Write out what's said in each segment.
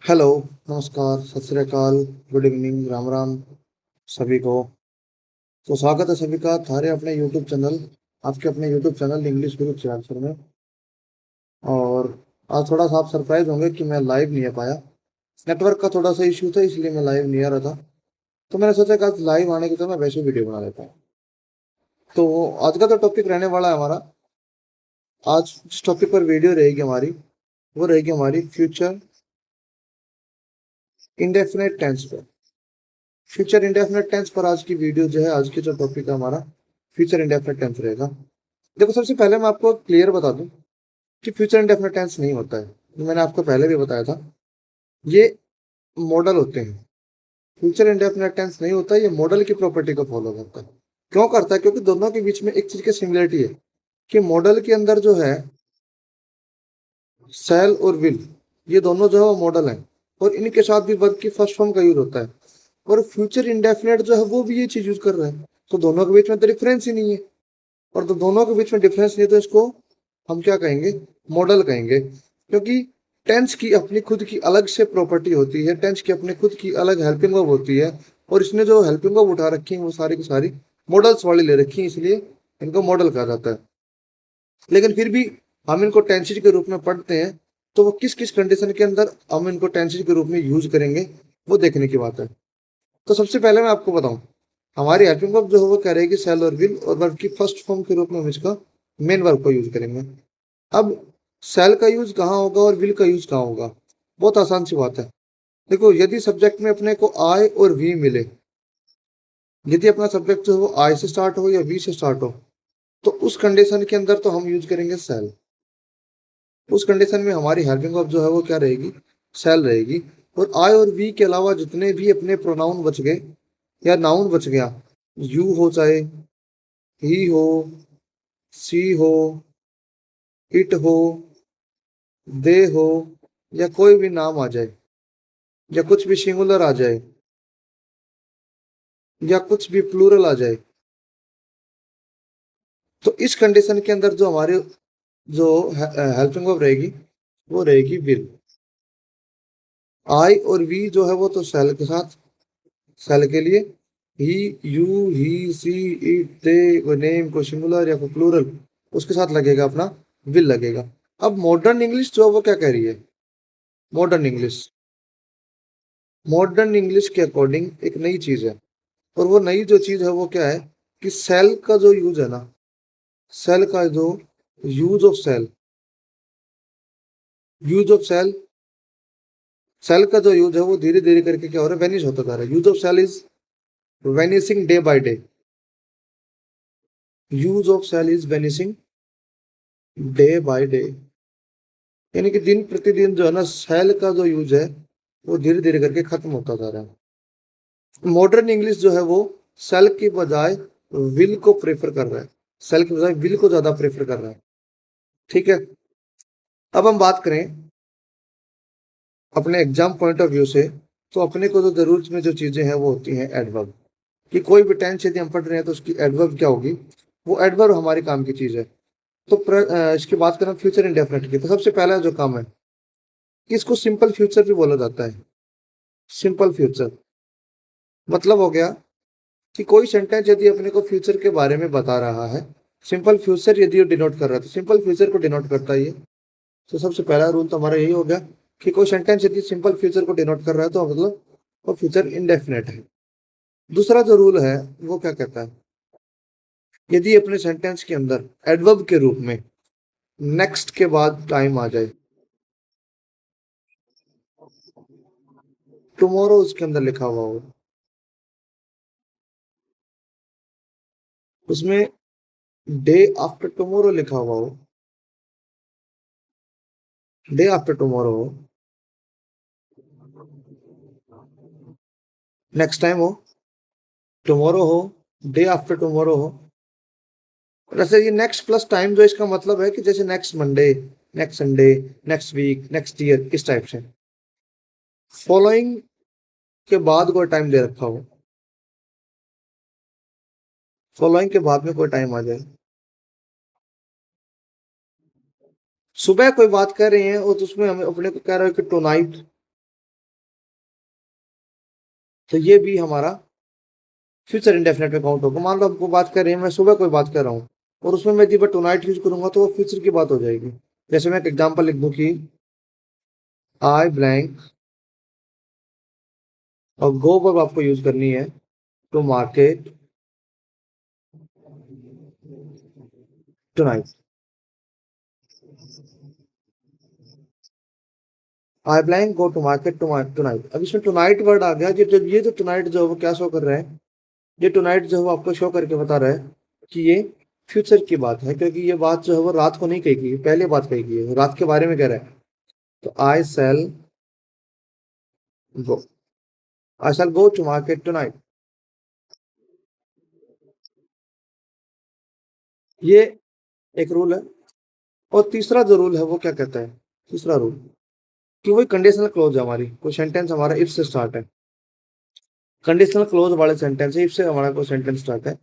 Hello, नमस्कार, सत श्री अकाल, गुड इवनिंग, राम राम सभी को। तो स्वागत है सभी का थारे अपने यूट्यूब चैनल, आपके अपने यूट्यूब चैनल इंग्लिश गुरु चैनल में। और आज थोड़ा सा आप सरप्राइज होंगे कि मैं लाइव नहीं आ पाया। नेटवर्क का थोड़ा सा इश्यू था, इसलिए मैं लाइव नहीं आ रहा था। तो मैंने सोचा कि आज लाइव आने की तो मैं वैसे वीडियो बना लेता हूँ। तो आज का तो टॉपिक रहने वाला है हमारा। आज जिस टॉपिक पर वीडियो रहेगी हमारी, वो रहेगी हमारी फ्यूचर इंडेफिनेट टेंस पर। फ्यूचर इंडेफिनेट टेंस पर आज की वीडियो जो है, आज की जो टॉपिक है हमारा फ्यूचर इंडेफिनेट टेंस रहेगा। देखो, सबसे पहले मैं आपको क्लियर बता दूं कि फ्यूचर इंडेफिनेट टेंस नहीं होता है। जो मैंने आपको पहले भी बताया था, ये मॉडल होते हैं। फ्यूचर इंडेफिनेट टेंस नहीं होता, ये मॉडल की प्रॉपर्टी को फॉलो करता है। क्यों करता है? क्योंकि दोनों के बीच में एक चीज की सिमिलरिटी है कि मॉडल के अंदर जो है सेल और विल, ये दोनों जो है वो मॉडल है। और इनके साथ भी वर्ब की फर्स्ट फॉर्म का यूज होता है। और फ्यूचर इंडेफिनेट जो है वो भी ये चीज यूज कर रहा है। तो दोनों के बीच में तो डिफरेंस ही नहीं है। और तो दोनों के बीच में डिफरेंस नहीं है, तो इसको हम क्या कहेंगे? मॉडल कहेंगे। क्योंकि टेंस की अपनी खुद की अलग से प्रॉपर्टी होती है, टेंस की अपनी खुद की अलग हेल्पिंग वर्ब होती है। और इसने जो हेल्पिंग वर्ब उठा रखी है वो सारी की सारी मॉडल्स वाली ले रखी है, इसलिए इनको मॉडल कहा जाता है। लेकिन फिर भी हम इनको टेंसेज के रूप में पढ़ते हैं। तो वो किस किस कंडीशन के अंदर हम इनको टेंसेज के रूप में यूज करेंगे, वो देखने की बात है। तो सबसे पहले मैं आपको बताऊं, हमारी हेल्पिंग वर्ब जो है वो क्या रहेगी? सेल और विल। और वर्ब की फर्स्ट फॉर्म के रूप में हम इसका मेन वर्ब को यूज करेंगे। अब सेल का यूज कहाँ होगा और विल का यूज कहाँ होगा? बहुत आसान सी बात है। देखो, यदि सब्जेक्ट में अपने को आई और वी मिले, यदि अपना सब्जेक्ट जो है वो आई से स्टार्ट हो या वी से स्टार्ट हो, तो उस कंडीशन के अंदर तो हम यूज करेंगे सेल। उस कंडीशन में हमारी हेल्पिंग वर्ब जो है वो क्या रहेगी? सेल रहेगी। और आई और वी के अलावा जितने भी अपने प्रोनाउन बच गए या नाउन बच गया, यू हो चाहे ही हो, सी हो, इट हो, दे हो, या कोई भी नाम आ जाए, या कुछ भी सिंगुलर आ जाए, या कुछ भी प्लूरल आ जाए, तो इस कंडीशन के अंदर जो हमारे जो हेल्पिंग वर्ब रहेगी, वो रहेगी विल। आई और वी जो है वो तो सेल के साथ, सेल के लिए ही, यू, ही, सी, इट, दे, कोई नेम, कोई सिंगुलर या कोई प्लूरल, उसके साथ लगेगा अपना विल लगेगा। अब मॉडर्न इंग्लिश जो है वो क्या कह रही है? मॉडर्न इंग्लिश, मॉडर्न इंग्लिश के अकॉर्डिंग एक नई चीज है। और वो नई जो चीज है वो क्या है? कि सेल का जो यूज है ना, सेल का जो use of shall, use of shall, shall का जो यूज है वो धीरे धीरे करके क्या हो रहा है? वेनिश होता जा रहा है। Use of shall is vanishing day by day. Use of shall is vanishing day by day. यानी कि दिन प्रतिदिन जो है ना, सेल का जो यूज है वो धीरे धीरे करके खत्म होता जा रहा है। मॉडर्न इंग्लिश जो है वो सेल की बजाय विल को प्रेफर कर रहा है। सेल की बजाय विल को ज्यादा प्रेफर कर रहा है। ठीक है। अब हम बात करें अपने एग्जाम पॉइंट ऑफ व्यू से, तो अपने को जो जरूरत में जो चीजें हैं वो होती हैं एडवर्ब। कि कोई भी टेंस यदि हम पढ़ रहे हैं तो उसकी एडवर्ब क्या होगी? वो एडवर्ब हमारे काम की चीज है। तो इसकी बात करें फ्यूचर इंडेफिनिट की, तो सबसे पहला जो काम है कि इसको सिंपल फ्यूचर भी बोला जाता है। सिंपल फ्यूचर मतलब हो गया कि कोई सेंटेंस यदि अपने को फ्यूचर के बारे में बता रहा है, सिंपल फ्यूचर यदि डिनोट कर रहा है, तो सिंपल फ्यूचर को डिनोट करता है ये। तो सबसे पहला रूल तो हमारा यही हो गया कि कोई सेंटेंस यदि सिंपल फ्यूचर को डिनोट कर रहा है तो मतलब वो फ्यूचर इंडेफिनेट है। दूसरा जो रूल है वो क्या कहता है? यदि अपने सेंटेंस के अंदर एडवर्ब के रूप में नेक्स्ट के बाद टाइम आ जाए, टुमारो उसके अंदर लिखा हुआ हो, उसमें डे आफ्टर टुमारो लिखा हुआ हो, डे आफ्टर टुमारो हो, नेक्स्ट टाइम हो, टुमारो हो, डे आफ्टर टुमारो हो। वैसे ये नेक्स्ट प्लस टाइम जो इसका मतलब है कि जैसे next Monday, next Sunday, next week, next year, इस टाइप से। फॉलोइंग के बाद कोई टाइम दे रखा हो, फॉलोइंग के बाद में कोई टाइम आ जाए। सुबह कोई बात कर रहे हैं और तो उसमें हमें अपने को कह रहा है कि टुनाइट, तो ये भी हमारा फ्यूचर इंडेफिनेट में काउंट होगा। मान लो आपको बात कर रहे हैं, मैं सुबह कोई बात कर रहा हूँ और उसमें मैं दी टुनाइट यूज करूंगा तो वो फ्यूचर की बात हो जाएगी। जैसे मैं एक एग्जांपल लिख दूं कि आई ब्लैंक, और गो वर्ब आपको यूज करनी है to market tonight. I blank go to market tonight. अब इसमें टुनाइट वर्ड आ गया। ये जो टुनाइट जो है वो क्या शो कर रहा है, ये टुनाइट जो है वो आपको शो करके बता रहा है कि ये फ्यूचर की बात है, क्योंकि ये बात जो है वो रात को नहीं कही गई, पहले बात कही गई है, रात के बारे में कह रहा है। तो गो आई शैल गो टू मार्केट टुनाइट। ये एक रूल है। और तीसरा जो रूल है वो क्या कहता है, तीसरा रूल कि वही कंडीशनल क्लोज है हमारी, कोई सेंटेंस हमारा इफ से स्टार्ट है, कंडीशनल क्लोज वाले सेंटेंस है, इफ से हमारा कोई सेंटेंस स्टार्ट है,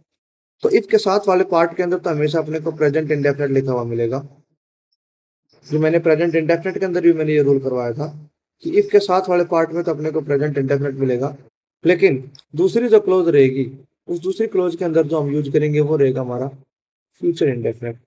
तो इफ के साथ वाले पार्ट के अंदर तो हमेशा अपने को प्रेजेंट इंडेफिनिट लिखा हुआ मिलेगा। जो मैंने प्रेजेंट इंडेफिनिट के अंदर भी मैंने ये रूल करवाया था कि इफ के साथ वाले पार्ट में तो अपने को प्रेजेंट इंडेफिनिट मिलेगा, लेकिन दूसरी जो क्लोज रहेगी उस दूसरी क्लोज के अंदर जो हम यूज करेंगे वो रहेगा हमारा फ्यूचर इंडेफिनिट।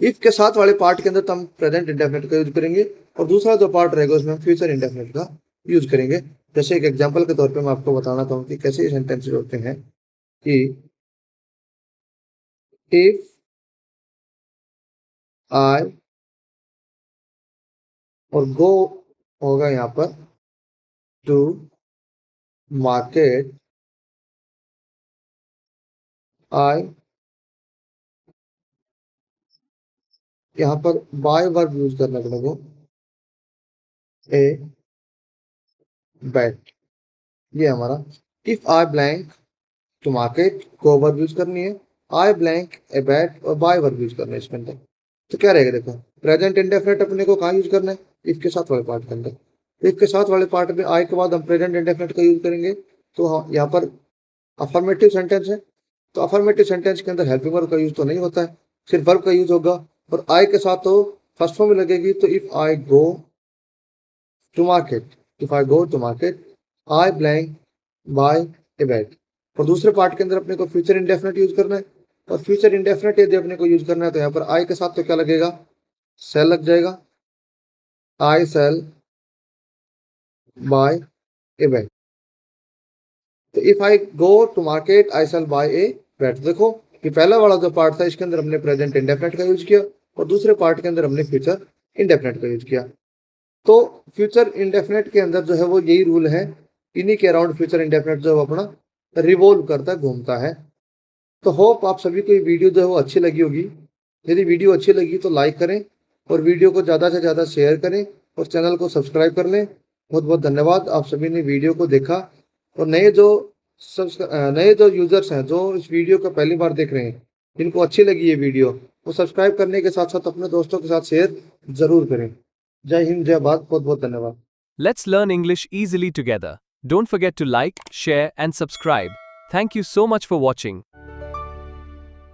इफ के साथ वाले पार्ट के अंदर तो हम प्रेजेंट इंडेफिनिट का यूज करेंगे और दूसरा जो पार्ट रहेगा उसमें हम फ्यूचर इंडेफिनिट का यूज करेंगे। जैसे एक एग्जांपल के तौर पे मैं आपको बताना चाहूँ कि कैसे ये सेंटेंसेस होते हैं कि इफ आई, और गो होगा यहाँ पर टू मार्केट, आई, यहाँ पर बाय वर्ब यूज करना है अपने को, ए बैट, ये हमारा if I blank to market, को वर्ब यूज करनी है, आई ब्लैंक ए बैट और बाय वर्ब यूज करना है इसके अंदर। तो क्या रहेगा देखो, प्रेजेंट इंडेफिनिट अपने को कहाँ यूज करना है, इफ के साथ वाले पार्ट के अंदर। इफ के साथ वाले पार्ट में आई के बाद हम प्रेजेंट इंडेफिनिट का यूज करेंगे, तो हाँ यहाँ पर अफर्मेटिव सेंटेंस है, तो अफर्मेटिव सेंटेंस के अंदर हेल्पिंग वर्ब का यूज तो नहीं होता है, सिर्फ वर्ब का यूज होगा। और आई के साथ तो फर्स्ट फॉर्म में लगेगी, तो if I go to market, if I go to market I blank buy a bat. और दूसरे पार्ट के अंदर अपने को फ्यूचर इंडेफिनिट यूज करना है, और फ्यूचर इंडेफिनिट यदि अपने को यूज करना है तो यहाँ पर आई के साथ तो क्या लगेगा, सेल लग जाएगा, I shall buy a bat. तो if I go to market I shall buy a bat. देखो कि पहला वाला जो पार्ट था इसके अंदर हमने प्रेजेंट इंडेफिनिट का यूज किया और दूसरे पार्ट के अंदर हमने फ्यूचर इंडेफिनिट का यूज किया। तो फ्यूचर इंडेफिनिट के अंदर जो है वो यही रूल है, इन्हीं के अराउंड फ्यूचर इंडेफिनिट जो है अपना रिवॉल्व करता है, घूमता है। तो होप आप सभी को ये वीडियो जो है वो अच्छी लगी होगी। यदि वीडियो अच्छी लगी तो लाइक करें और वीडियो को ज़्यादा से ज़्यादा शेयर करें और चैनल को सब्सक्राइब कर लें। बहुत बहुत धन्यवाद, आप सभी ने वीडियो को देखा। और नए जो यूजर्स हैं जो इस वीडियो को पहली बार देख रहे हैं, जिनको अच्छी लगी ये वीडियो, वो सब्सक्राइब करने के साथ साथ अपने दोस्तों के साथ शेयर जरूर करें। जय हिंद, जय भारत, बहुत बहुत धन्यवाद। Let's learn English easily together. Don't forget to like, share, and subscribe. Thank you so much for watching.